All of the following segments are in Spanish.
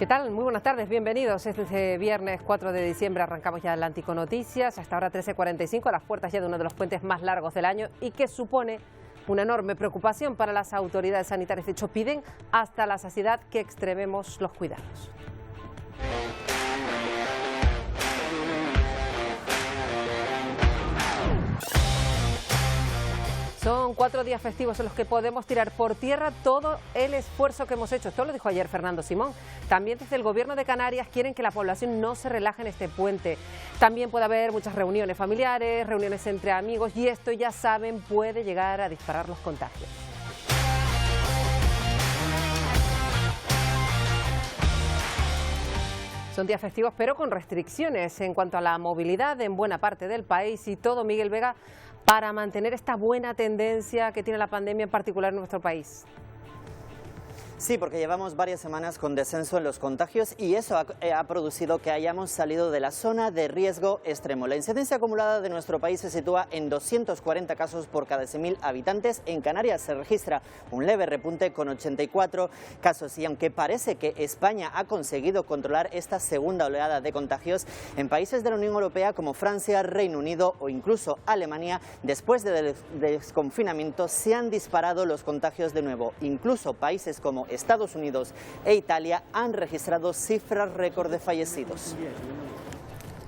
¿Qué tal? Muy buenas tardes, bienvenidos. Este viernes 4 de diciembre arrancamos ya el Atlántico Noticias. Hasta ahora 13:45, a las puertas ya de uno de los puentes más largos del año y que supone una enorme preocupación para las autoridades sanitarias. De hecho, piden hasta la saciedad que extrememos los cuidados. Son 4 días festivos en los que podemos tirar por tierra todo el esfuerzo que hemos hecho. Esto lo dijo ayer Fernando Simón. También desde el Gobierno de Canarias quieren que la población no se relaje en este puente. También puede haber muchas reuniones familiares, reuniones entre amigos y esto, ya saben, puede llegar a disparar los contagios. Son días festivos, pero con restricciones en cuanto a la movilidad en buena parte del país y todo, Miguel Vega, para mantener esta buena tendencia que tiene la pandemia, en particular en nuestro país. Sí, porque llevamos varias semanas con descenso en los contagios y eso ha producido que hayamos salido de la zona de riesgo extremo. La incidencia acumulada de nuestro país se sitúa en 240 casos por cada 100.000 habitantes. En Canarias se registra un leve repunte con 84 casos. Y aunque parece que España ha conseguido controlar esta segunda oleada de contagios, en países de la Unión Europea como Francia, Reino Unido o incluso Alemania, después del desconfinamiento se han disparado los contagios de nuevo. Incluso países como Estados Unidos e Italia han registrado cifras récord de fallecidos.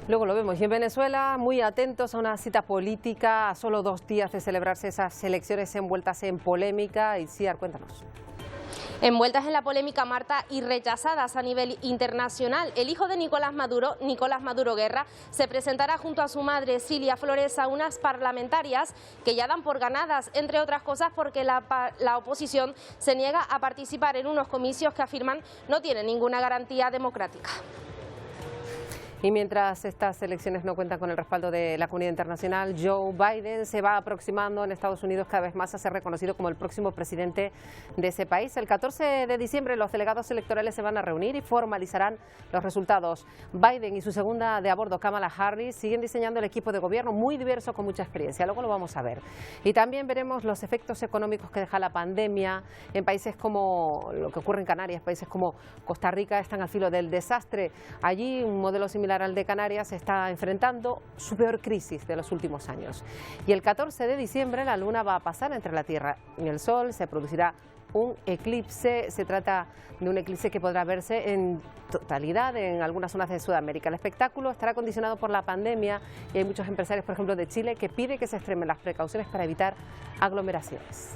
Luego lo vemos. Y en Venezuela, muy atentos a una cita política a solo 2 días de celebrarse esas elecciones envueltas en polémica. Itziar, cuéntanos. Envueltas en la polémica, Marta, y rechazadas a nivel internacional. El hijo de Nicolás Maduro Guerra, se presentará junto a su madre, Cilia Flores, a unas parlamentarias que ya dan por ganadas, entre otras cosas porque la oposición se niega a participar en unos comicios que afirman no tienen ninguna garantía democrática. Y mientras estas elecciones no cuentan con el respaldo de la comunidad internacional, Joe Biden se va aproximando en Estados Unidos cada vez más a ser reconocido como el próximo presidente de ese país. El 14 de diciembre los delegados electorales se van a reunir y formalizarán los resultados. Biden y su segunda de a bordo, Kamala Harris, siguen diseñando el equipo de gobierno muy diverso con mucha experiencia. Luego lo vamos a ver. Y también veremos los efectos económicos que deja la pandemia en países como lo que ocurre en Canarias. Países como Costa Rica están al filo del desastre. Allí un modelo similar al de Canarias está enfrentando su peor crisis de los últimos años. Y el 14 de diciembre la luna va a pasar entre la Tierra y el Sol, se producirá un eclipse. Se trata de un eclipse que podrá verse en totalidad en algunas zonas de Sudamérica. El espectáculo estará condicionado por la pandemia y hay muchos empresarios, por ejemplo de Chile, que piden que se extremen las precauciones para evitar aglomeraciones.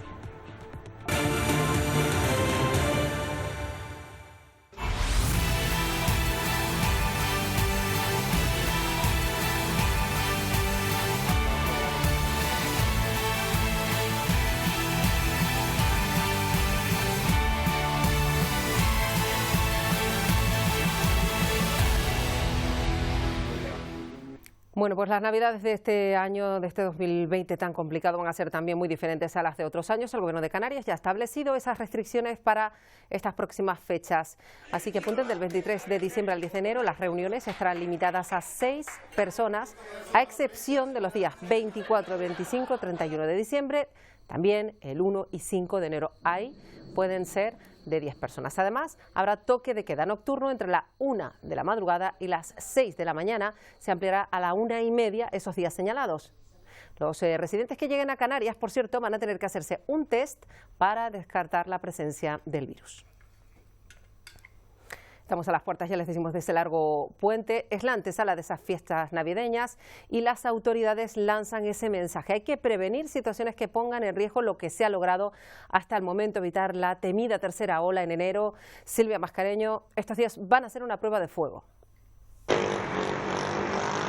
Bueno, pues las navidades de este año, de este 2020 tan complicado, van a ser también muy diferentes a las de otros años. El Gobierno de Canarias ya ha establecido esas restricciones para estas próximas fechas. Así que apunten, del 23 de diciembre al 10 de enero las reuniones estarán limitadas a 6 personas, a excepción de los días 24, 25, 31 de diciembre, también el 1 y 5 de enero. Ahí pueden ser de 10 personas. Además, habrá toque de queda nocturno entre la 1 de la madrugada y las 6 de la mañana. Se ampliará a la 1:30 esos días señalados. Los residentes que lleguen a Canarias, por cierto, van a tener que hacerse un test para descartar la presencia del virus. Estamos a las puertas, ya les decimos, de ese largo puente. Es la antesala de esas fiestas navideñas y las autoridades lanzan ese mensaje. Hay que prevenir situaciones que pongan en riesgo lo que se ha logrado hasta el momento, evitar la temida tercera ola en enero. Silvia Mascareño, estos días van a ser una prueba de fuego.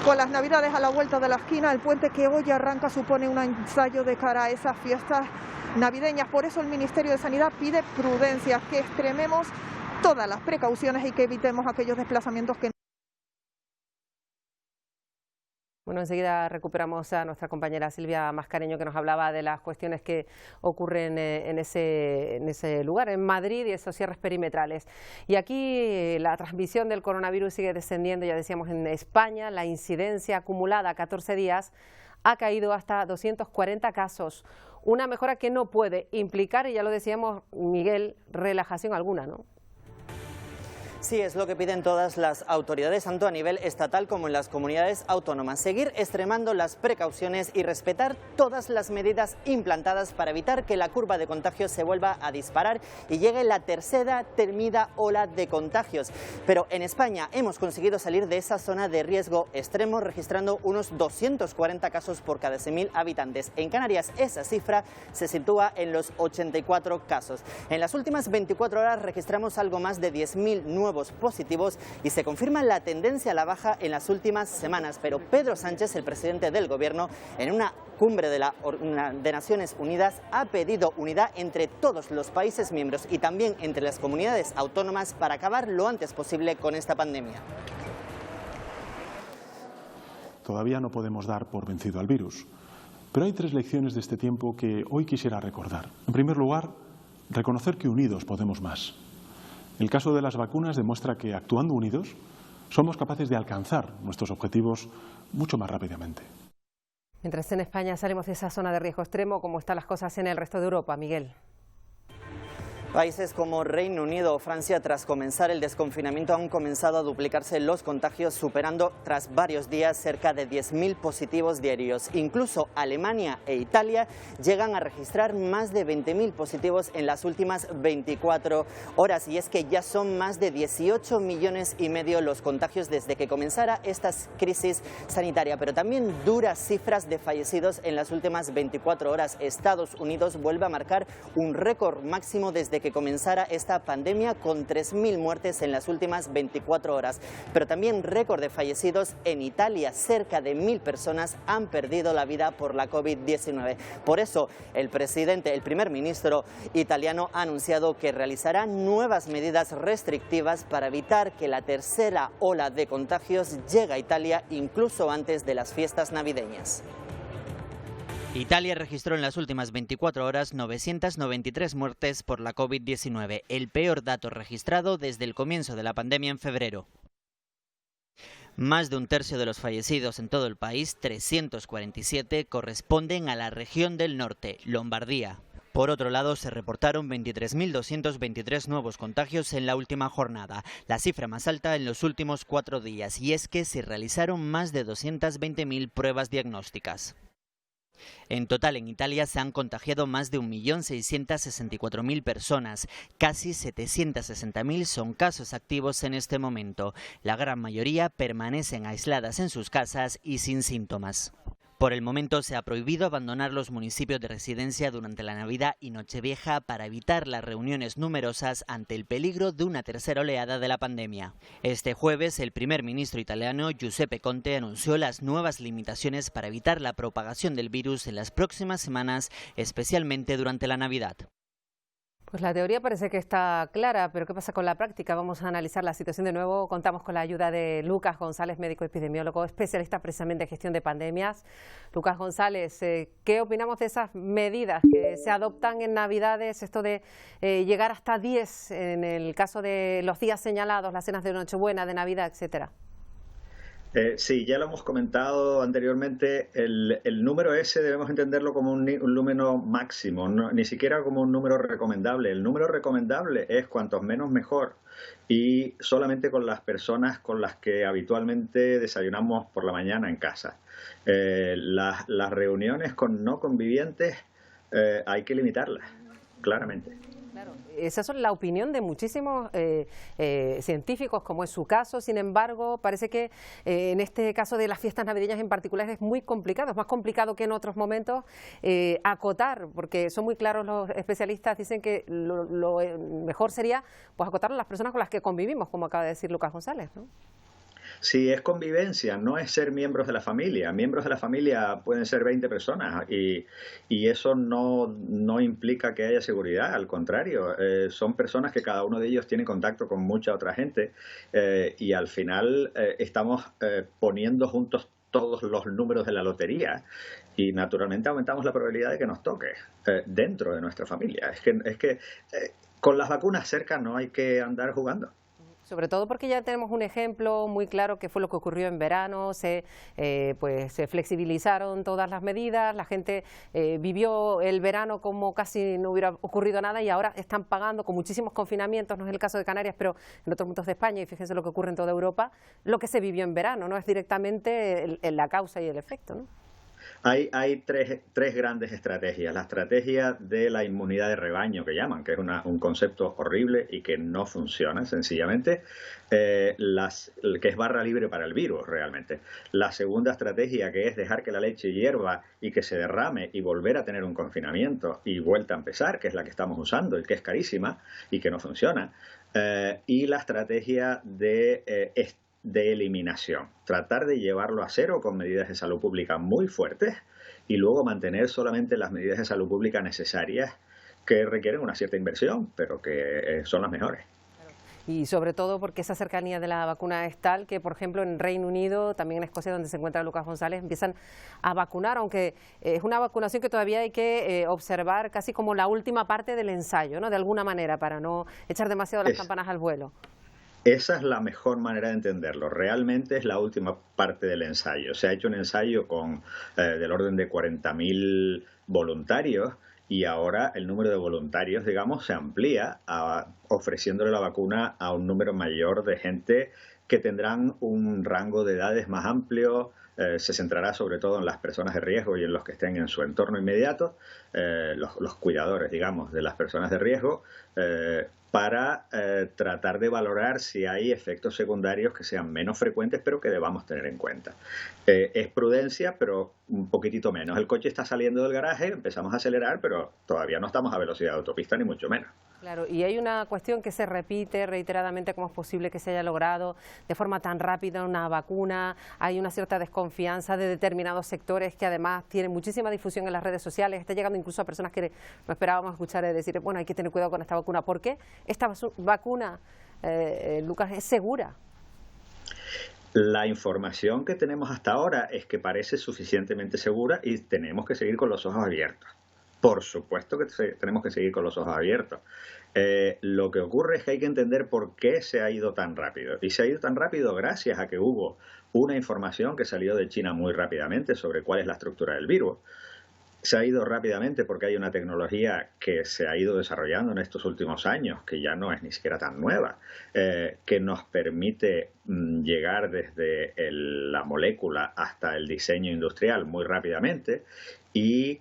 Con las navidades a la vuelta de la esquina, el puente que hoy arranca supone un ensayo de cara a esas fiestas navideñas. Por eso el Ministerio de Sanidad pide prudencia, que extrememos todas las precauciones y que evitemos aquellos desplazamientos que... Bueno, enseguida recuperamos a nuestra compañera Silvia Mascareño, que nos hablaba de las cuestiones que ocurren en ese lugar, en Madrid, y esos cierres perimetrales. Y aquí la transmisión del coronavirus sigue descendiendo. Ya decíamos, en España la incidencia acumulada a 14 días ha caído hasta 240 casos. Una mejora que no puede implicar, y ya lo decíamos, Miguel, relajación alguna, ¿no? Sí, es lo que piden todas las autoridades, tanto a nivel estatal como en las comunidades autónomas. Seguir extremando las precauciones y respetar todas las medidas implantadas para evitar que la curva de contagios se vuelva a disparar y llegue la tercera temida ola de contagios. Pero en España hemos conseguido salir de esa zona de riesgo extremo, registrando unos 240 casos por cada 100.000 habitantes. En Canarias esa cifra se sitúa en los 84 casos. En las últimas 24 horas registramos algo más de 10.000 nuevos positivos y se confirma la tendencia a la baja en las últimas semanas. Pero Pedro Sánchez, el presidente del Gobierno, en una cumbre de Naciones Unidas, ha pedido unidad entre todos los países miembros y también entre las comunidades autónomas para acabar lo antes posible con esta pandemia. Todavía no podemos dar por vencido al virus, pero hay 3 lecciones de este tiempo que hoy quisiera recordar. En primer lugar, reconocer que unidos podemos más. El caso de las vacunas demuestra que, actuando unidos, somos capaces de alcanzar nuestros objetivos mucho más rápidamente. Mientras en España salimos de esa zona de riesgo extremo, ¿cómo están las cosas en el resto de Europa, Miguel? Países como Reino Unido o Francia, tras comenzar el desconfinamiento, han comenzado a duplicarse los contagios, superando tras varios días cerca de 10.000 positivos diarios. Incluso Alemania e Italia llegan a registrar más de 20.000 positivos en las últimas 24 horas. Y es que ya son más de 18,5 millones los contagios desde que comenzara esta crisis sanitaria. Pero también duras cifras de fallecidos en las últimas 24 horas. Estados Unidos vuelve a marcar un récord máximo desde que comenzara esta pandemia, con 3.000 muertes en las últimas 24 horas. Pero también récord de fallecidos en Italia. Cerca de 1.000 personas han perdido la vida por la COVID-19. Por eso el primer ministro italiano ha anunciado que realizará nuevas medidas restrictivas para evitar que la tercera ola de contagios llegue a Italia incluso antes de las fiestas navideñas. Italia registró en las últimas 24 horas 993 muertes por la COVID-19, el peor dato registrado desde el comienzo de la pandemia en febrero. Más de un tercio de los fallecidos en todo el país, 347, corresponden a la región del norte, Lombardía. Por otro lado, se reportaron 23.223 nuevos contagios en la última jornada, la cifra más alta en los últimos 4 días, y es que se realizaron más de 220.000 pruebas diagnósticas. En total, en Italia se han contagiado más de 1.664.000 personas. Casi 760.000 son casos activos en este momento. La gran mayoría permanecen aisladas en sus casas y sin síntomas. Por el momento se ha prohibido abandonar los municipios de residencia durante la Navidad y Nochevieja para evitar las reuniones numerosas ante el peligro de una tercera oleada de la pandemia. Este jueves, el primer ministro italiano, Giuseppe Conte, anunció las nuevas limitaciones para evitar la propagación del virus en las próximas semanas, especialmente durante la Navidad. Pues la teoría parece que está clara, pero ¿qué pasa con la práctica? Vamos a analizar la situación de nuevo. Contamos con la ayuda de Lucas González, médico epidemiólogo, especialista precisamente en gestión de pandemias. Lucas González, ¿qué opinamos de esas medidas que se adoptan en Navidades? Esto de llegar hasta 10 en el caso de los días señalados, las cenas de Nochebuena, de Navidad, etcétera. Sí, ya lo hemos comentado anteriormente, el número ese debemos entenderlo como un número máximo, ni siquiera como un número recomendable. El número recomendable es cuantos menos mejor, y solamente con las personas con las que habitualmente desayunamos por la mañana en casa. Las reuniones con no convivientes hay que limitarlas, claramente. Claro, esa es la opinión de muchísimos científicos, como es su caso. Sin embargo, parece que en este caso de las fiestas navideñas en particular es muy complicado, es más complicado que en otros momentos acotar, porque son muy claros los especialistas, dicen que lo mejor sería pues acotar a las personas con las que convivimos, como acaba de decir Lucas González, ¿no? Sí, es convivencia, no es ser miembros de la familia. Miembros de la familia pueden ser 20 personas y eso no implica que haya seguridad, al contrario, son personas que cada uno de ellos tiene contacto con mucha otra gente y al final estamos poniendo juntos todos los números de la lotería y naturalmente aumentamos la probabilidad de que nos toque dentro de nuestra familia. Es que con las vacunas cerca no hay que andar jugando. Sobre todo porque ya tenemos un ejemplo muy claro que fue lo que ocurrió en verano, se flexibilizaron todas las medidas, la gente vivió el verano como casi no hubiera ocurrido nada y ahora están pagando con muchísimos confinamientos, no es el caso de Canarias, pero en otros puntos de España, y fíjense lo que ocurre en toda Europa, lo que se vivió en verano, no es directamente la causa y el efecto, ¿no? Hay tres grandes estrategias. La estrategia de la inmunidad de rebaño, que llaman, que es un concepto horrible y que no funciona, sencillamente, que es barra libre para el virus, realmente. La segunda estrategia, que es dejar que la leche hierva y que se derrame y volver a tener un confinamiento y vuelta a empezar, que es la que estamos usando y que es carísima y que no funciona. Y la estrategia de eliminación, tratar de llevarlo a cero con medidas de salud pública muy fuertes y luego mantener solamente las medidas de salud pública necesarias que requieren una cierta inversión, pero que son las mejores. Y sobre todo porque esa cercanía de la vacuna es tal que, por ejemplo, en Reino Unido, también en Escocia, donde se encuentra Lucas González, empiezan a vacunar, aunque es una vacunación que todavía hay que observar casi como la última parte del ensayo, ¿no? De alguna manera, para no echar demasiado las campanas al vuelo. Esa es la mejor manera de entenderlo. Realmente es la última parte del ensayo. Se ha hecho un ensayo con del orden de 40.000 voluntarios y ahora el número de voluntarios, digamos, se amplía ofreciéndole la vacuna a un número mayor de gente que tendrán un rango de edades más amplio. Se centrará sobre todo en las personas de riesgo y en los que estén en su entorno inmediato, los cuidadores, digamos, de las personas de riesgo, para tratar de valorar si hay efectos secundarios que sean menos frecuentes, pero que debamos tener en cuenta. Es prudencia, pero un poquitito menos. El coche está saliendo del garaje, empezamos a acelerar, pero todavía no estamos a velocidad de autopista, ni mucho menos. Claro, y hay una cuestión que se repite reiteradamente: cómo es posible que se haya logrado de forma tan rápida una vacuna. Hay una cierta desconfianza de determinados sectores que además tienen muchísima difusión en las redes sociales. Está llegando incluso a personas que no esperábamos escuchar decir, bueno, hay que tener cuidado con esta vacuna. ¿Por qué esta vacuna, Lucas, es segura? La información que tenemos hasta ahora es que parece suficientemente segura y tenemos que seguir con los ojos abiertos. Por supuesto que tenemos que seguir con los ojos abiertos. Lo que ocurre es que hay que entender por qué se ha ido tan rápido. Y se ha ido tan rápido gracias a que hubo una información que salió de China muy rápidamente sobre cuál es la estructura del virus. Se ha ido rápidamente porque hay una tecnología que se ha ido desarrollando en estos últimos años, que ya no es ni siquiera tan nueva, que nos permite llegar desde la molécula hasta el diseño industrial muy rápidamente, y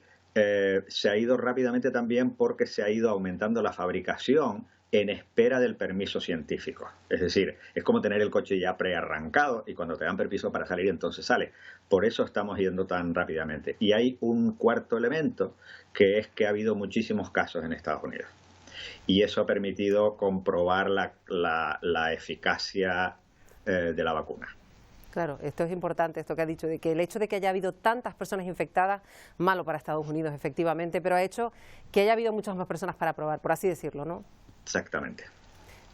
se ha ido rápidamente también porque se ha ido aumentando la fabricación en espera del permiso científico. Es decir, es como tener el coche ya prearrancado y cuando te dan permiso para salir entonces sale. Por eso estamos yendo tan rápidamente. Y hay un cuarto elemento, que es que ha habido muchísimos casos en Estados Unidos. Y eso ha permitido comprobar la eficacia de la vacuna. Claro, esto es importante, esto que ha dicho, de que el hecho de que haya habido tantas personas infectadas, malo para Estados Unidos, efectivamente, pero ha hecho que haya habido muchas más personas para probar, por así decirlo, ¿no? Exactamente.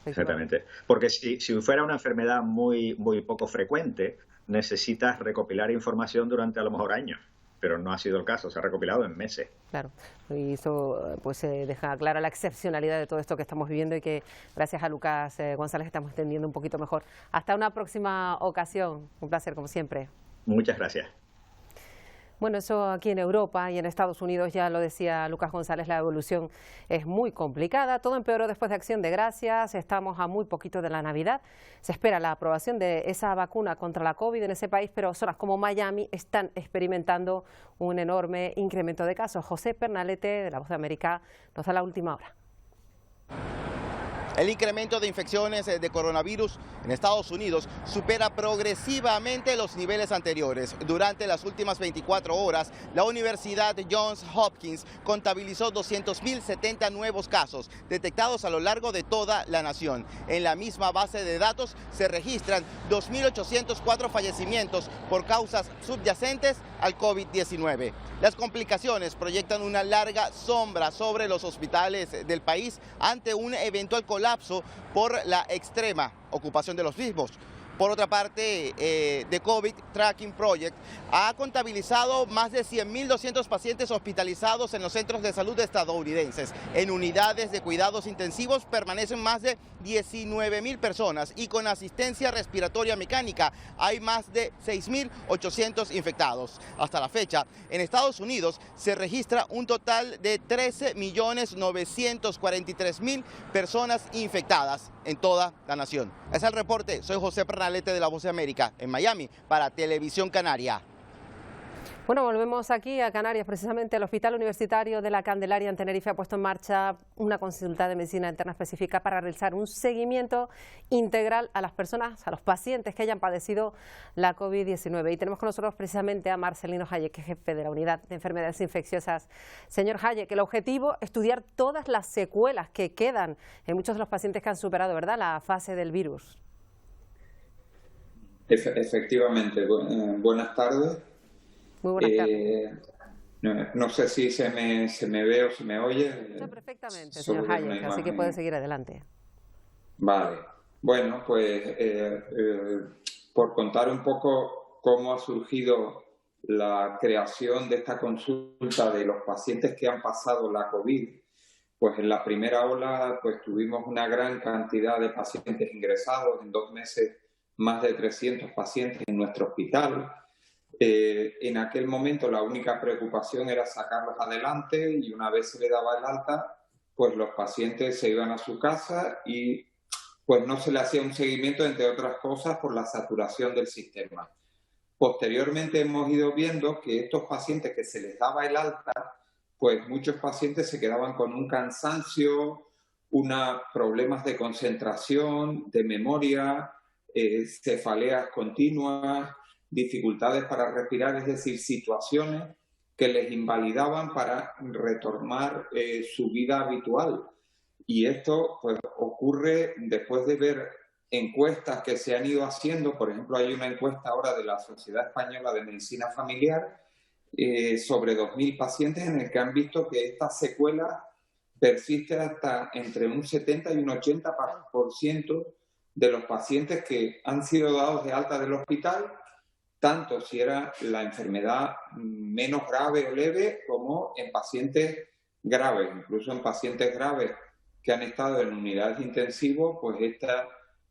Exactamente. Porque si fuera una enfermedad muy poco frecuente, necesitas recopilar información durante a lo mejor años, pero no ha sido el caso, se ha recopilado en meses. Claro, y eso pues deja clara la excepcionalidad de todo esto que estamos viviendo y que gracias a Lucas González estamos entendiendo un poquito mejor. Hasta una próxima ocasión, un placer como siempre. Muchas gracias. Bueno, eso aquí en Europa y en Estados Unidos, ya lo decía Lucas González, la evolución es muy complicada. Todo empeoró después de Acción de Gracias, estamos a muy poquito de la Navidad. Se espera la aprobación de esa vacuna contra la COVID en ese país, pero zonas como Miami están experimentando un enorme incremento de casos. José Pernalete, de La Voz de América, nos da la última hora. El incremento de infecciones de coronavirus en Estados Unidos supera progresivamente los niveles anteriores. Durante las últimas 24 horas, la Universidad Johns Hopkins contabilizó 200.070 nuevos casos detectados a lo largo de toda la nación. En la misma base de datos se registran 2.804 fallecimientos por causas subyacentes al COVID-19. Las complicaciones proyectan una larga sombra sobre los hospitales del país ante un eventual colapso por la extrema ocupación de los mismos. Por otra parte, The COVID Tracking Project ha contabilizado más de 100.200 pacientes hospitalizados en los centros de salud estadounidenses. En unidades de cuidados intensivos permanecen más de 19.000 personas y con asistencia respiratoria mecánica hay más de 6.800 infectados. Hasta la fecha, en Estados Unidos se registra un total de 13.943.000 personas infectadas en toda la nación. Es el reporte. Soy José Pernalete de La Voz de América, en Miami, para Televisión Canaria. Bueno, volvemos aquí a Canarias. Precisamente el Hospital Universitario de la Candelaria en Tenerife ha puesto en marcha una consulta de medicina interna específica para realizar un seguimiento integral a las personas, a los pacientes que hayan padecido la COVID-19. Y tenemos con nosotros precisamente a Marcelino Hayek, que es jefe de la Unidad de Enfermedades Infecciosas. Señor Hayek, el objetivo es estudiar todas las secuelas que quedan en muchos de los pacientes que han superado, ¿verdad?, la fase del virus. Efectivamente. Buenas tardes. Muy buenas tardes. No sé si se me ve o se me oye. Está perfectamente, señor Hayek, así que puede seguir adelante. Vale. Bueno, pues por contar un poco cómo ha surgido la creación de esta consulta de los pacientes que han pasado la COVID, pues en la primera ola pues tuvimos una gran cantidad de pacientes ingresados. En 2 meses, más de 300 pacientes en nuestro hospital. En aquel momento la única preocupación era sacarlos adelante y una vez se le daba el alta, pues los pacientes se iban a su casa y pues no se le hacía un seguimiento, entre otras cosas, por la saturación del sistema. Posteriormente hemos ido viendo que estos pacientes que se les daba el alta, pues muchos pacientes se quedaban con un cansancio, problemas de concentración, de memoria, cefaleas continuas, dificultades para respirar, es decir, situaciones que les invalidaban para retomar su vida habitual. Y esto pues ocurre después de ver encuestas que se han ido haciendo. Por ejemplo, hay una encuesta ahora de la Sociedad Española de Medicina Familiar sobre 2.000 pacientes en el que han visto que esta secuela persiste hasta entre un 70 y un 80% de los pacientes que han sido dados de alta del hospital, tanto si era la enfermedad menos grave o leve como en pacientes graves. Incluso en pacientes graves que han estado en unidades intensivas, pues esta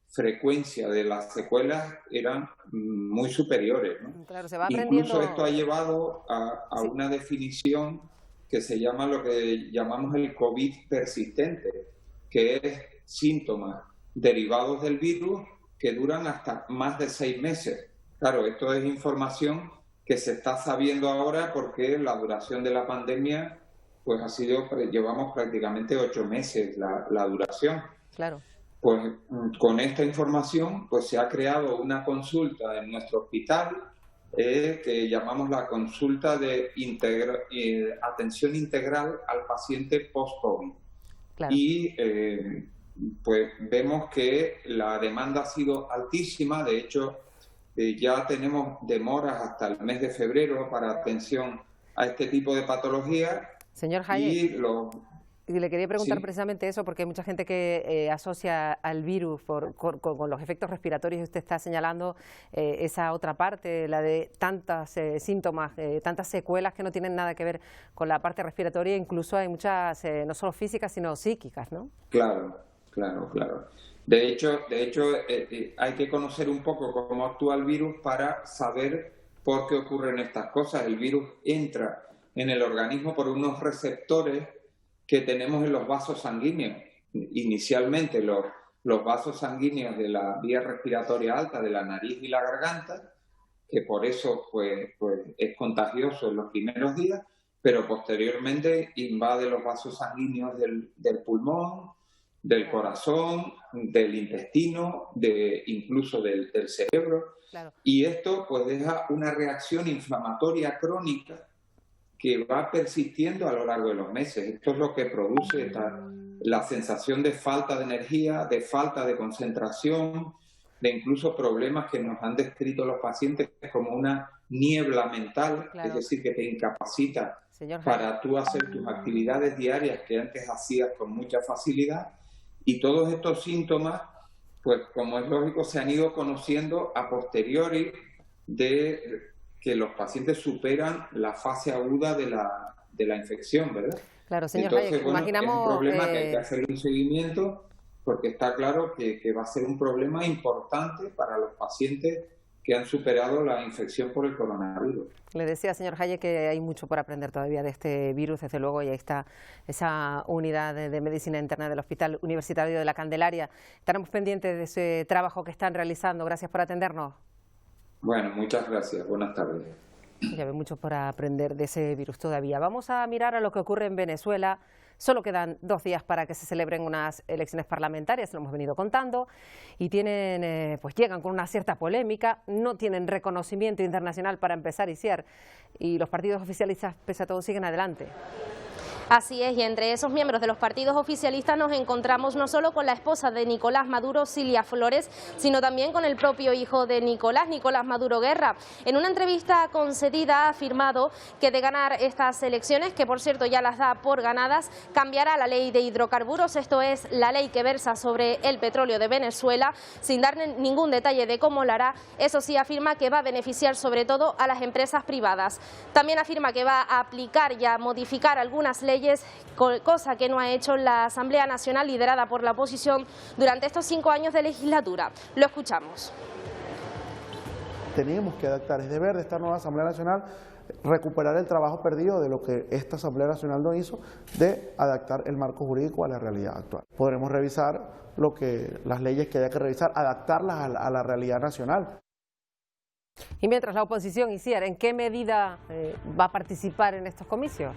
frecuencia de las secuelas eran muy superiores, ¿no? Claro, se va aprendiendo. Incluso esto ha llevado a una definición que se llama lo que llamamos el COVID persistente, que es síntomas derivados del virus que duran hasta más de 6 meses. Claro, esto es información que se está sabiendo ahora porque la duración de la pandemia pues llevamos prácticamente 8 meses la duración. Claro. Pues con esta información pues se ha creado una consulta en nuestro hospital que llamamos la consulta de atención integral al paciente post-COVID. Claro. Y pues vemos que la demanda ha sido altísima. De hecho, ya tenemos demoras hasta el mes de febrero para atención a este tipo de patologías. Señor Hayek, y le quería preguntar sí, precisamente eso, porque hay mucha gente que asocia al virus con los efectos respiratorios, y usted está señalando esa otra parte, la de tantos síntomas, tantas secuelas que no tienen nada que ver con la parte respiratoria. Incluso hay muchas, no solo físicas, sino psíquicas, ¿no? Claro. De hecho, hay que conocer un poco cómo actúa el virus para saber por qué ocurren estas cosas. El virus entra en el organismo por unos receptores que tenemos en los vasos sanguíneos. Inicialmente los vasos sanguíneos de la vía respiratoria alta, de la nariz y la garganta, que por eso pues es contagioso en los primeros días, pero posteriormente invade los vasos sanguíneos del pulmón, del corazón, del intestino, incluso del cerebro. Claro. Y esto pues deja una reacción inflamatoria crónica que va persistiendo a lo largo de los meses. Esto es lo que produce la sensación de falta de energía, de falta de concentración, de incluso problemas que nos han descrito los pacientes como una niebla mental, Claro. es decir, que te incapacita Señor para tú hacer tus actividades diarias que antes hacías con mucha facilidad. Y todos estos síntomas pues como es lógico, se han ido conociendo a posteriori de que los pacientes superan la fase aguda de la infección, ¿verdad? Claro, señor Entonces, Hayek, bueno, imaginamos... es un problema que hay que hacer un seguimiento, porque está claro que va a ser un problema importante para los pacientes que han superado la infección por el coronavirus. Le decía, señor Hayek, que hay mucho por aprender todavía de este virus, desde luego, y ahí está esa unidad de medicina interna del Hospital Universitario de la Candelaria. Estaremos pendientes de ese trabajo que están realizando. Gracias por atendernos. Bueno, muchas gracias. Buenas tardes. Ya ve mucho por aprender de ese virus todavía. Vamos a mirar a lo que ocurre en Venezuela. Solo quedan 2 días para que se celebren unas elecciones parlamentarias, lo hemos venido contando, y llegan con una cierta polémica, no tienen reconocimiento internacional para empezar y los partidos oficialistas, pese a todo, siguen adelante. Así es, y entre esos miembros de los partidos oficialistas nos encontramos no solo con la esposa de Nicolás Maduro, Cilia Flores, sino también con el propio hijo de Nicolás Maduro Guerra. En una entrevista concedida ha afirmado que de ganar estas elecciones, que por cierto ya las da por ganadas, cambiará la ley de hidrocarburos, esto es la ley que versa sobre el petróleo de Venezuela, sin dar ningún detalle de cómo lo hará. Eso sí, afirma que va a beneficiar sobre todo a las empresas privadas. También afirma que va a aplicar y a modificar algunas leyes, cosa que no ha hecho la Asamblea Nacional liderada por la oposición durante estos 5 años de legislatura. Lo escuchamos. Tenemos que adaptar, es deber de esta nueva Asamblea Nacional recuperar el trabajo perdido de lo que esta Asamblea Nacional no hizo, de adaptar el marco jurídico a la realidad actual. Podremos revisar las leyes que haya que revisar, adaptarlas a la realidad nacional. Y mientras la oposición, Isier, ¿en qué medida va a participar en estos comicios?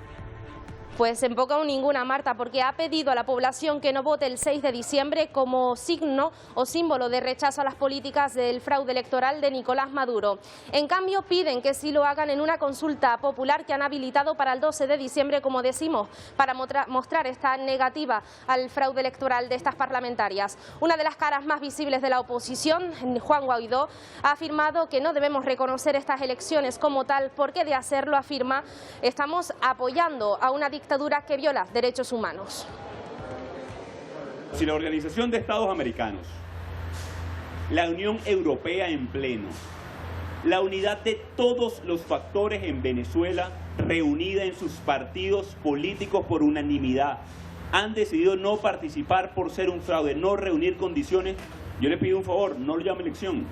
Pues en poca o ninguna, Marta, porque ha pedido a la población que no vote el 6 de diciembre como signo o símbolo de rechazo a las políticas del fraude electoral de Nicolás Maduro. En cambio, piden que sí lo hagan en una consulta popular que han habilitado para el 12 de diciembre, como decimos, para mostrar esta negativa al fraude electoral de estas parlamentarias. Una de las caras más visibles de la oposición, Juan Guaidó, ha afirmado que no debemos reconocer estas elecciones como tal, porque de hacerlo, afirma, estamos apoyando a una dictadura que viola derechos humanos. Si la Organización de Estados Americanos, la Unión Europea en pleno, la unidad de todos los factores en Venezuela, reunida en sus partidos políticos por unanimidad, han decidido no participar por ser un fraude, no reunir condiciones, yo le pido un favor, no lo llame elección.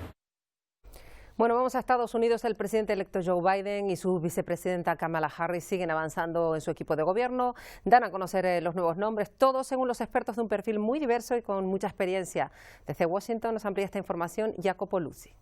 Bueno, vamos a Estados Unidos. El presidente electo Joe Biden y su vicepresidenta Kamala Harris siguen avanzando en su equipo de gobierno, dan a conocer los nuevos nombres, todos según los expertos de un perfil muy diverso y con mucha experiencia. Desde Washington nos amplía esta información Jacopo Luzzi.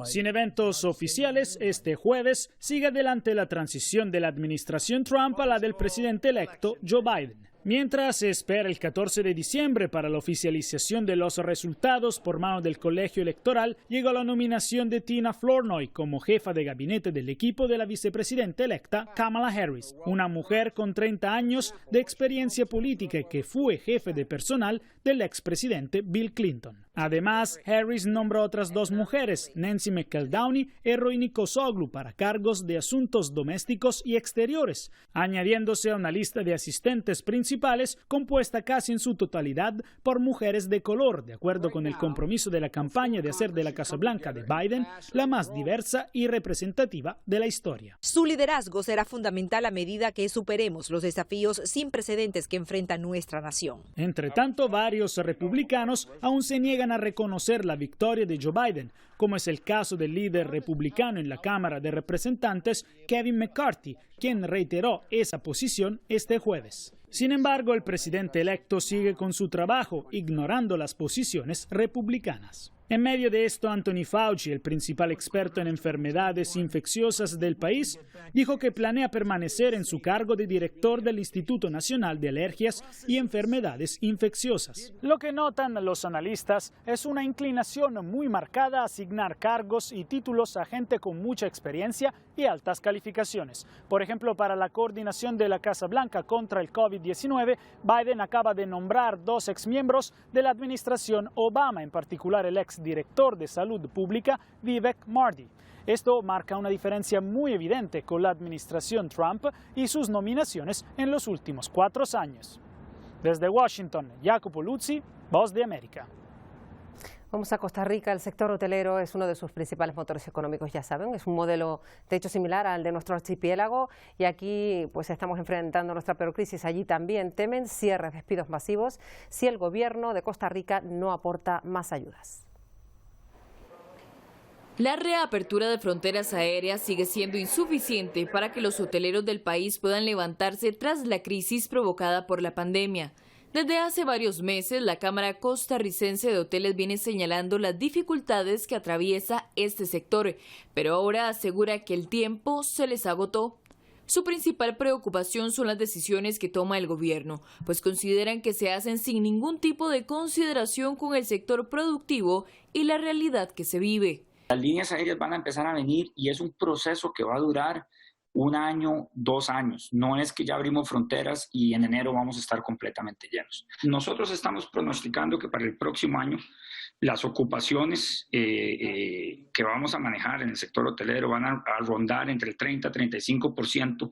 Sin eventos oficiales, este jueves sigue adelante la transición de la administración Trump a la del presidente electo Joe Biden. Mientras se espera el 14 de diciembre para la oficialización de los resultados por mano del colegio electoral, llegó la nominación de Tina Flournoy como jefa de gabinete del equipo de la vicepresidenta electa Kamala Harris, una mujer con 30 años de experiencia política que fue jefe de personal del expresidente Bill Clinton. Además, Harris nombró a otras 2 mujeres, Nancy McEldowney y Rohini Kosoglu, para cargos de asuntos domésticos y exteriores, añadiéndose a una lista de asistentes principales compuesta casi en su totalidad por mujeres de color, de acuerdo con el compromiso de la campaña de hacer de la Casa Blanca de Biden la más diversa y representativa de la historia. Su liderazgo será fundamental a medida que superemos los desafíos sin precedentes que enfrenta nuestra nación. Entre tanto, varios republicanos aún se niegan a reconocer la victoria de Joe Biden, como es el caso del líder republicano en la Cámara de Representantes, Kevin McCarthy, quien reiteró esa posición este jueves. Sin embargo, el presidente electo sigue con su trabajo, ignorando las posiciones republicanas. En medio de esto, Anthony Fauci, el principal experto en enfermedades infecciosas del país, dijo que planea permanecer en su cargo de director del Instituto Nacional de Alergias y Enfermedades Infecciosas. Lo que notan los analistas es una inclinación muy marcada a asignar cargos y títulos a gente con mucha experiencia y altas calificaciones. Por ejemplo, para la coordinación de la Casa Blanca contra el COVID-19, Biden acaba de nombrar 2 exmiembros de la administración Obama, en particular el exdirector de Salud Pública, Vivek Murthy. Esto marca una diferencia muy evidente con la administración Trump y sus nominaciones en los últimos 4 años. Desde Washington, Jacopo Luzzi, Voz de América. Vamos a Costa Rica. El sector hotelero es uno de sus principales motores económicos, ya saben. Es un modelo, de hecho, similar al de nuestro archipiélago. Y aquí pues estamos enfrentando nuestra peor crisis. Allí también temen cierres, despidos masivos si el gobierno de Costa Rica no aporta más ayudas. La reapertura de fronteras aéreas sigue siendo insuficiente para que los hoteleros del país puedan levantarse tras la crisis provocada por la pandemia. Desde hace varios meses, la Cámara Costarricense de Hoteles viene señalando las dificultades que atraviesa este sector, pero ahora asegura que el tiempo se les agotó. Su principal preocupación son las decisiones que toma el gobierno, pues consideran que se hacen sin ningún tipo de consideración con el sector productivo y la realidad que se vive. Las líneas aéreas van a empezar a venir y es un proceso que va a durar 1 año, 2 años. No es que ya abrimos fronteras y en enero vamos a estar completamente llenos. Nosotros estamos pronosticando que para el próximo año las ocupaciones que vamos a manejar en el sector hotelero van a rondar entre el 30 y 35%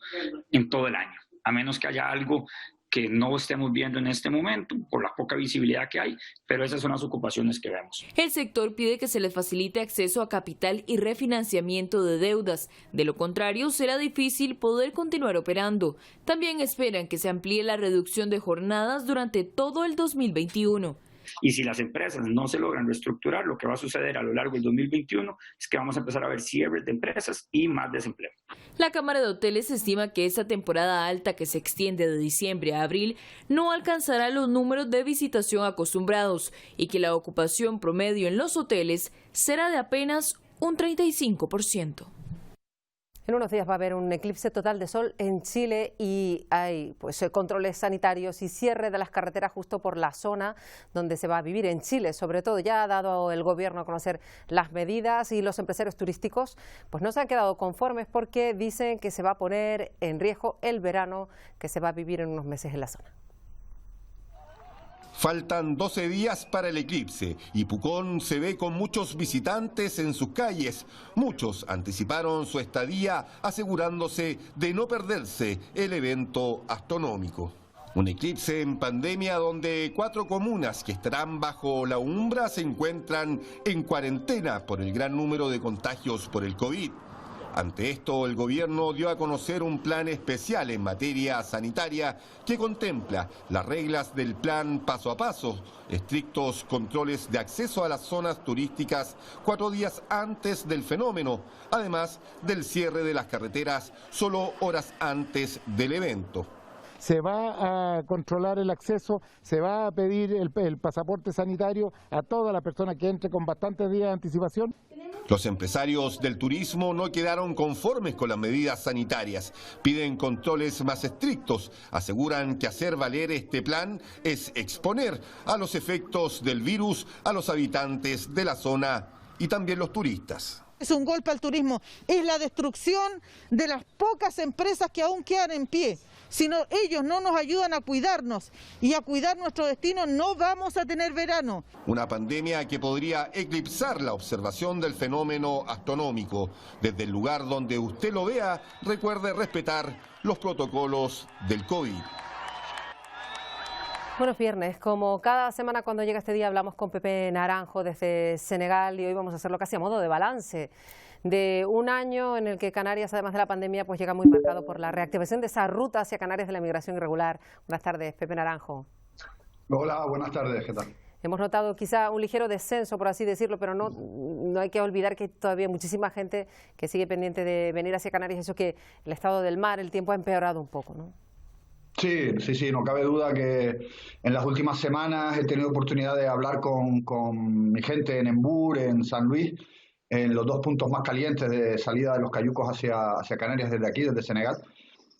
en todo el año, a menos que haya algo que no estemos viendo en este momento por la poca visibilidad que hay, pero esas son las ocupaciones que vemos. El sector pide que se les facilite acceso a capital y refinanciamiento de deudas. De lo contrario, será difícil poder continuar operando. También esperan que se amplíe la reducción de jornadas durante todo el 2021. Y si las empresas no se logran reestructurar, lo que va a suceder a lo largo del 2021 es que vamos a empezar a ver cierres de empresas y más desempleo. La Cámara de Hoteles estima que esta temporada alta, que se extiende de diciembre a abril, no alcanzará los números de visitación acostumbrados y que la ocupación promedio en los hoteles será de apenas un 35%. En unos días va a haber un eclipse total de sol en Chile y hay controles sanitarios y cierre de las carreteras justo por la zona donde se va a vivir en Chile. Sobre todo ya ha dado el gobierno a conocer las medidas y los empresarios turísticos pues no se han quedado conformes porque dicen que se va a poner en riesgo el verano que se va a vivir en unos meses en la zona. Faltan 12 días para el eclipse y Pucón se ve con muchos visitantes en sus calles. Muchos anticiparon su estadía asegurándose de no perderse el evento astronómico. Un eclipse en pandemia donde 4 comunas que estarán bajo la umbra se encuentran en cuarentena por el gran número de contagios por el COVID. Ante esto, el gobierno dio a conocer un plan especial en materia sanitaria que contempla las reglas del plan paso a paso, estrictos controles de acceso a las zonas turísticas 4 días antes del fenómeno, además del cierre de las carreteras solo horas antes del evento. Se va a controlar el acceso, se va a pedir el pasaporte sanitario a toda la persona que entre con bastantes días de anticipación. Los empresarios del turismo no quedaron conformes con las medidas sanitarias, piden controles más estrictos, aseguran que hacer valer este plan es exponer a los efectos del virus a los habitantes de la zona y también los turistas. Es un golpe al turismo, es la destrucción de las pocas empresas que aún quedan en pie. Si ellos no nos ayudan a cuidarnos y a cuidar nuestro destino, no vamos a tener verano. Una pandemia que podría eclipsar la observación del fenómeno astronómico. Desde el lugar donde usted lo vea, recuerde respetar los protocolos del COVID. Buenos viernes, como cada semana cuando llega este día hablamos con Pepe Naranjo desde Senegal y hoy vamos a hacerlo casi a modo de balance de un año en el que Canarias, además de la pandemia, pues llega muy marcado por la reactivación de esa ruta hacia Canarias de la migración irregular. Buenas tardes, Pepe Naranjo. Hola, buenas tardes, ¿qué tal? Hemos notado quizá un ligero descenso, por así decirlo, pero no hay que olvidar que hay todavía muchísima gente que sigue pendiente de venir hacia Canarias. Eso que el estado del mar, el tiempo ha empeorado un poco, ¿no? Sí, no cabe duda que en las últimas semanas he tenido oportunidad de hablar con mi gente en Embur, en San Luis, en los 2 puntos más calientes de salida de los cayucos hacia Canarias desde aquí, desde Senegal.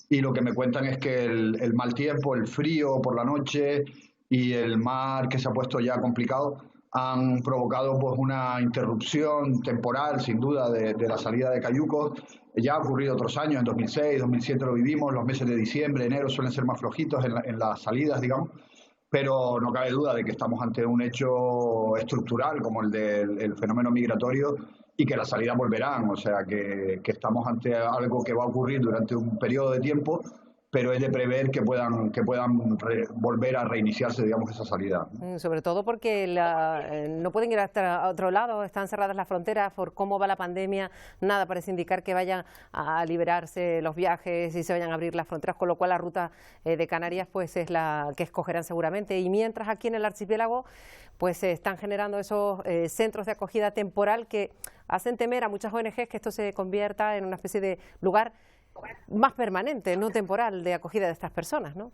Y lo que me cuentan es que el mal tiempo, el frío por la noche y el mar que se ha puesto ya complicado han provocado pues una interrupción temporal, sin duda, de la salida de cayucos. Ya ha ocurrido otros años, en 2006, 2007 lo vivimos, los meses de diciembre, enero suelen ser más flojitos en las salidas, digamos, pero no cabe duda de que estamos ante un hecho estructural como el del fenómeno migratorio y que las salidas volverán, o sea que estamos ante algo que va a ocurrir durante un periodo de tiempo pero es de prever que puedan volver a reiniciarse, digamos, esa salida. Sobre todo porque no pueden ir a otro lado, están cerradas las fronteras por cómo va la pandemia, nada parece indicar que vayan a liberarse los viajes y se vayan a abrir las fronteras, con lo cual la ruta de Canarias pues es la que escogerán seguramente. Y mientras aquí en el archipiélago pues se están generando esos centros de acogida temporal que hacen temer a muchas ONGs que esto se convierta en una especie de lugar más permanente, no temporal, de acogida de estas personas, ¿no?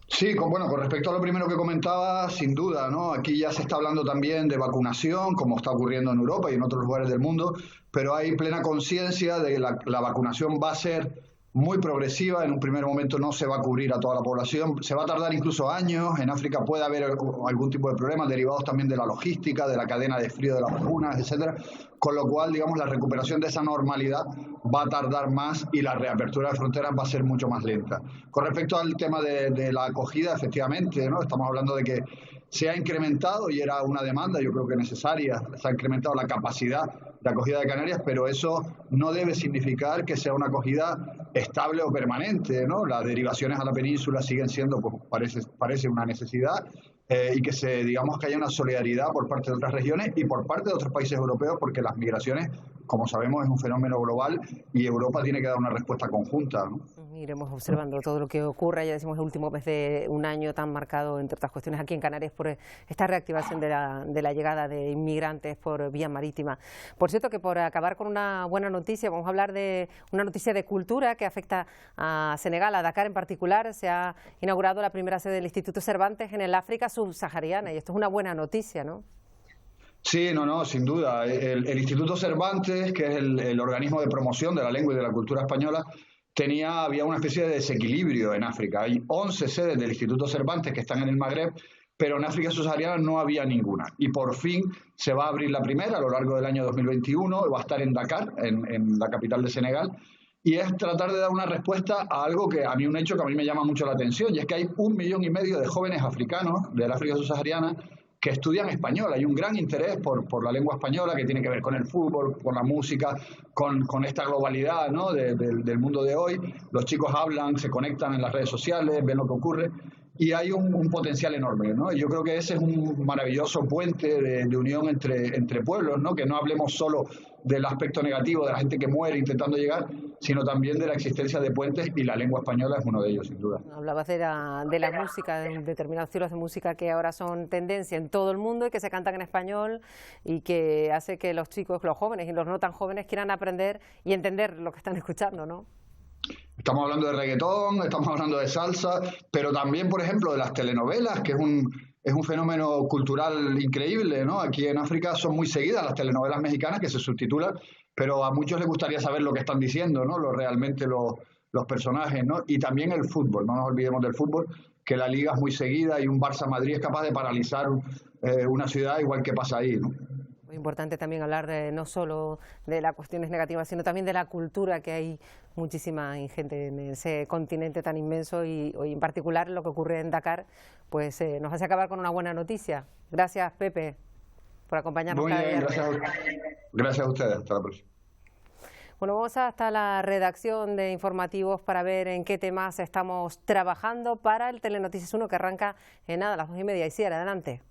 Sí, con respecto a lo primero que comentaba, sin duda, ¿no? Aquí ya se está hablando también de vacunación, como está ocurriendo en Europa y en otros lugares del mundo, pero hay plena conciencia de que la vacunación va a ser muy progresiva. En un primer momento no se va a cubrir a toda la población, se va a tardar incluso años. En África puede haber algún tipo de problemas derivados también de la logística, de la cadena de frío de las vacunas, etcétera. Con lo cual, digamos, la recuperación de esa normalidad va a tardar más y la reapertura de fronteras va a ser mucho más lenta. Con respecto al tema de la acogida, efectivamente, ¿no? Estamos hablando de que se ha incrementado, y era una demanda, yo creo que necesaria, se ha incrementado la capacidad de acogida de Canarias, pero eso no debe significar que sea una acogida estable o permanente, ¿no? Las derivaciones a la península siguen siendo, pues, parece una necesidad, y que digamos que haya una solidaridad por parte de otras regiones y por parte de otros países europeos, porque las migraciones, como sabemos, es un fenómeno global y Europa tiene que dar una respuesta conjunta, ¿no? Iremos observando todo lo que ocurra. Ya decimos el último mes de un año tan marcado, entre otras cuestiones, aquí en Canarias por esta reactivación de la llegada de inmigrantes por vía marítima. Por cierto, que por acabar con una buena noticia, vamos a hablar de una noticia de cultura que afecta a Senegal, a Dakar en particular. Se ha inaugurado la primera sede del Instituto Cervantes en el África subsahariana, y esto es una buena noticia, ¿no? Sí, no, sin duda. El Instituto Cervantes, que es el organismo de promoción de la lengua y de la cultura española, había una especie de desequilibrio en África. Hay 11 sedes del Instituto Cervantes que están en el Magreb, pero en África subsahariana no había ninguna. Y por fin se va a abrir la primera a lo largo del año 2021, va a estar en Dakar, en la capital de Senegal, y es tratar de dar una respuesta a algo un hecho que a mí me llama mucho la atención, y es que hay 1,5 millones de jóvenes africanos del África subsahariana que estudian español. Hay un gran interés por la lengua española, que tiene que ver con el fútbol, con la música, con esta globalidad, ¿no? del mundo de hoy. Los chicos hablan, se conectan en las redes sociales, ven lo que ocurre, y hay un potencial enorme, ¿no? Y yo creo que ese es un maravilloso puente de unión entre pueblos, ¿no? Que no hablemos solo del aspecto negativo de la gente que muere intentando llegar, sino también de la existencia de puentes, y la lengua española es uno de ellos, sin duda. Hablabas de la música, de determinados estilos de música que ahora son tendencia en todo el mundo y que se cantan en español, y que hace que los chicos, los jóvenes y los no tan jóvenes quieran aprender y entender lo que están escuchando, ¿no? Estamos hablando de reggaetón, estamos hablando de salsa, pero también, por ejemplo, de las telenovelas, que es un fenómeno cultural increíble, ¿no? Aquí en África son muy seguidas las telenovelas mexicanas que se subtitulan, pero a muchos les gustaría saber lo que están diciendo, ¿no? Realmente los personajes, ¿no? Y también el fútbol, no nos olvidemos del fútbol, que la liga es muy seguida y un Barça-Madrid es capaz de paralizar una ciudad, igual que pasa ahí, ¿no? Muy importante también hablar no solo de las cuestiones negativas, sino también de la cultura, que hay muchísima gente en ese continente tan inmenso, y hoy en particular lo que ocurre en Dakar pues nos hace acabar con una buena noticia. Gracias, Pepe, por acompañarnos. Muy bien, gracias a ustedes. Hasta la próxima. Bueno, vamos hasta la redacción de informativos para ver en qué temas estamos trabajando para el Telenoticias 1, que arranca en nada, a las 2:30. Isier, adelante.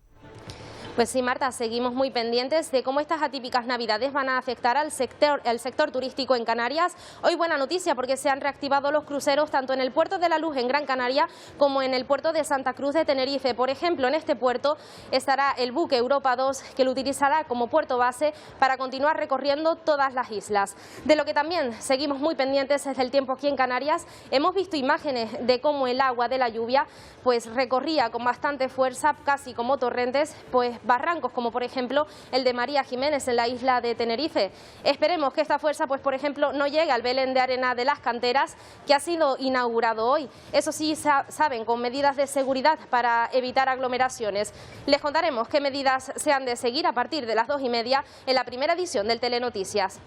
Pues sí, Marta, seguimos muy pendientes de cómo estas atípicas navidades van a afectar al sector turístico en Canarias. Hoy buena noticia, porque se han reactivado los cruceros tanto en el Puerto de la Luz en Gran Canaria como en el puerto de Santa Cruz de Tenerife. Por ejemplo, en este puerto estará el buque Europa 2, que lo utilizará como puerto base para continuar recorriendo todas las islas. De lo que también seguimos muy pendientes es del tiempo aquí en Canarias. Hemos visto imágenes de cómo el agua de la lluvia pues recorría con bastante fuerza, casi como torrentes, pues barrancos como por ejemplo el de María Jiménez en la isla de Tenerife. Esperemos que esta fuerza pues por ejemplo no llegue al Belén de Arena de las Canteras, que ha sido inaugurado hoy. Eso sí, saben, con medidas de seguridad para evitar aglomeraciones. Les contaremos qué medidas se han de seguir a partir de las 2:30 en la primera edición del Telenoticias.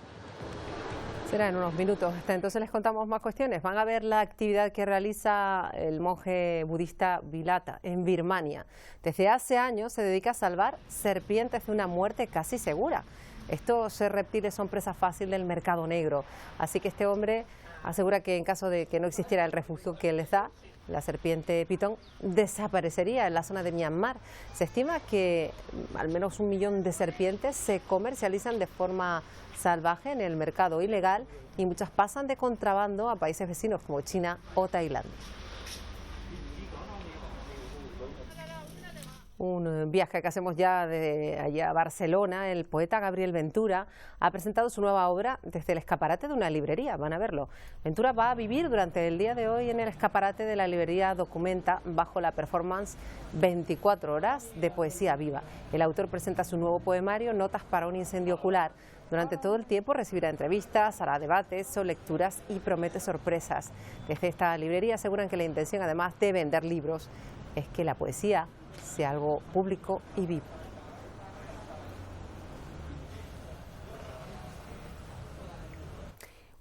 Será en unos minutos. Hasta entonces les contamos más cuestiones. Van a ver la actividad que realiza el monje budista Vilata en Birmania. Desde hace años se dedica a salvar serpientes de una muerte casi segura. Estos reptiles son presa fácil del mercado negro, así que este hombre asegura que en caso de que no existiera el refugio que les da, la serpiente pitón desaparecería en la zona de Myanmar. Se estima que al menos 1 millón de serpientes se comercializan de forma salvaje en el mercado ilegal y muchas pasan de contrabando a países vecinos como China o Tailandia. Un viaje que hacemos ya de allá a Barcelona. El poeta Gabriel Ventura ha presentado su nueva obra desde el escaparate de una librería. Van a verlo. Ventura va a vivir durante el día de hoy en el escaparate de la librería Documenta bajo la performance 24 horas de poesía viva. El autor presenta su nuevo poemario Notas para un incendio ocular. Durante todo el tiempo recibirá entrevistas, hará debates o lecturas y promete sorpresas. Desde esta librería aseguran que la intención, además de vender libros, es que la poesía sea algo público y vivo.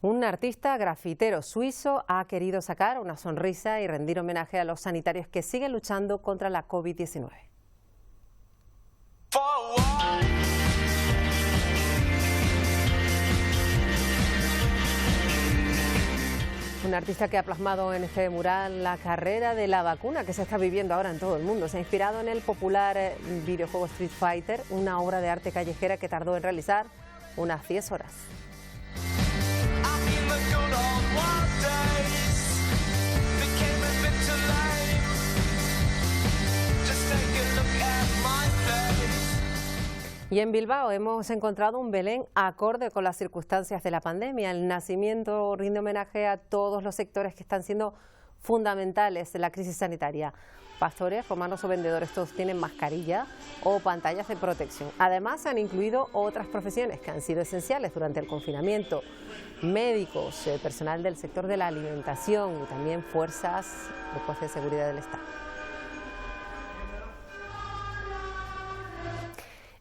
Un artista grafitero suizo ha querido sacar una sonrisa y rendir homenaje a los sanitarios que siguen luchando contra la COVID-19. Un artista que ha plasmado en este mural la carrera de la vacuna que se está viviendo ahora en todo el mundo. Se ha inspirado en el popular videojuego Street Fighter, una obra de arte callejera que tardó en realizar unas 10 horas. Y en Bilbao hemos encontrado un Belén acorde con las circunstancias de la pandemia. El nacimiento rinde homenaje a todos los sectores que están siendo fundamentales en la crisis sanitaria. Pastores, romanos o vendedores, todos tienen mascarilla o pantallas de protección. Además, se han incluido otras profesiones que han sido esenciales durante el confinamiento. Médicos, personal del sector de la alimentación y también fuerzas, cuerpos de seguridad del Estado.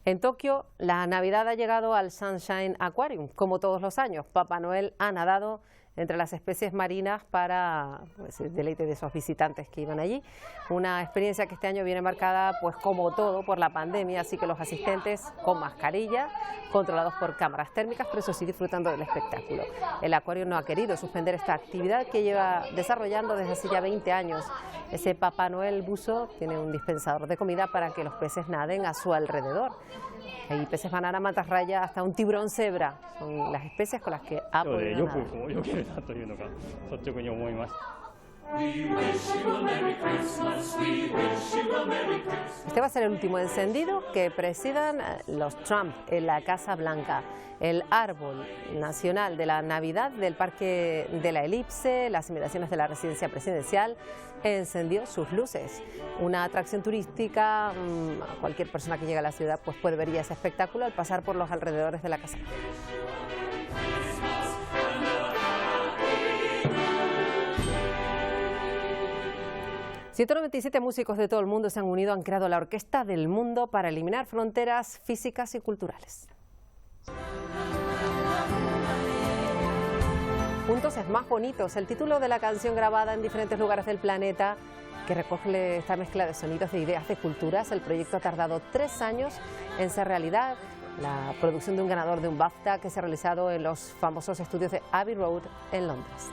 En Tokio, la Navidad ha llegado al Sunshine Aquarium. Como todos los años, Papá Noel ha nadado entre las especies marinas para el deleite de esos visitantes que iban allí. Una experiencia que este año viene marcada, pues como todo, por la pandemia, así que los asistentes con mascarilla, controlados por cámaras térmicas, pero eso sí, disfrutando del espectáculo. El acuario no ha querido suspender esta actividad que lleva desarrollando desde hace ya 20 años. Ese Papá Noel buzo tiene un dispensador de comida para que los peces naden a su alrededor. Hay peces banana, mantarraya, hasta un tiburón cebra. Son las especies con las que ha podido nadar. Este va a ser el último encendido que presidan los Trump en la Casa Blanca. El árbol nacional de la Navidad del Parque de la Elipse, las inmediaciones de la residencia presidencial, encendió sus luces. Una atracción turística, cualquier persona que llegue a la ciudad pues puede ver ya ese espectáculo al pasar por los alrededores de la casa. 197 músicos de todo el mundo se han unido, han creado la Orquesta del Mundo para eliminar fronteras físicas y culturales. Juntos es más bonitos, el título de la canción grabada en diferentes lugares del planeta que recoge esta mezcla de sonidos, de ideas, de culturas. El proyecto ha tardado 3 años en ser realidad. La producción de un ganador de un BAFTA que se ha realizado en los famosos estudios de Abbey Road en Londres.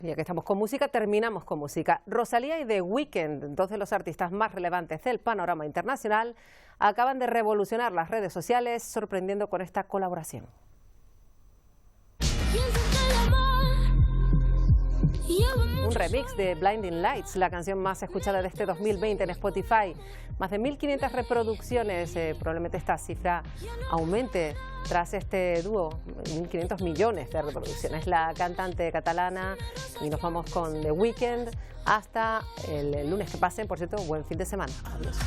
Ya que estamos con música, terminamos con música. Rosalía y The Weeknd, dos de los artistas más relevantes del panorama internacional, acaban de revolucionar las redes sociales sorprendiendo con esta colaboración. Un remix de Blinding Lights, la canción más escuchada de este 2020 en Spotify. Más de 1.500 reproducciones, probablemente esta cifra aumente tras este dúo, 1.500 millones de reproducciones. La cantante catalana, y nos vamos con The Weeknd hasta el lunes que pasen. Por cierto, buen fin de semana. Adiós.